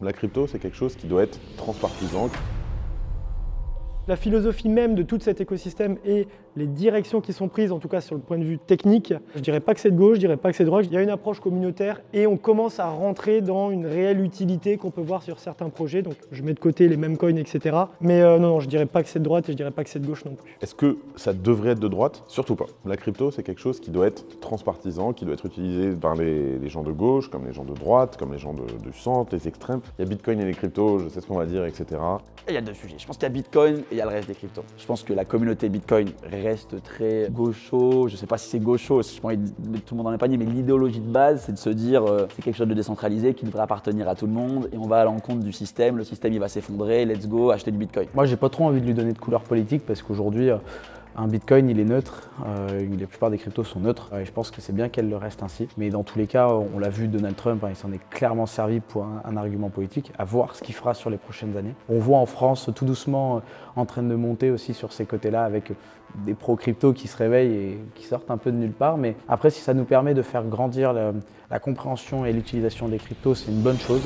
La crypto, c'est quelque chose qui doit être transpartisan. La philosophie même de tout cet écosystème et les directions qui sont prises, en tout cas sur le point de vue technique, je dirais pas que c'est de gauche, je dirais pas que c'est de droite, il y a une approche communautaire et on commence à rentrer dans une réelle utilité qu'on peut voir sur certains projets. Donc je mets de côté les mêmes coins, etc. Mais non, je dirais pas que c'est de droite et je dirais pas que c'est de gauche non plus. Est-ce que ça devrait être de droite? Surtout pas. La crypto, c'est quelque chose qui doit être transpartisan, qui doit être utilisé par les gens de gauche, comme les gens de droite, comme les gens du centre, les extrêmes. Il y a Bitcoin et les cryptos, je sais ce qu'on va dire, etc. Il y a deux sujets. Je pense qu'il y a Bitcoin et il y a le reste des cryptos. Je pense que la communauté Bitcoin reste très gaucho. Je ne sais pas si c'est gaucho, je pas envie de mettre tout le monde dans le panier, mais l'idéologie de base, c'est de se dire c'est quelque chose de décentralisé qui devrait appartenir à tout le monde et on va à l'encontre du système. Le système, il va s'effondrer. Let's go, acheter du Bitcoin. Moi, j'ai pas trop envie de lui donner de couleur politique parce qu'aujourd'hui, un Bitcoin, il est neutre. La plupart des cryptos sont neutres. Et je pense que c'est bien qu'elle le reste ainsi. Mais dans tous les cas, on l'a vu, Donald Trump, il s'en est clairement servi pour un argument politique, à voir ce qu'il fera sur les prochaines années. On voit en France tout doucement en train de monter aussi sur ces côtés-là avec des pro-crypto qui se réveillent et qui sortent un peu de nulle part. Mais après, si ça nous permet de faire grandir la compréhension et l'utilisation des cryptos, c'est une bonne chose.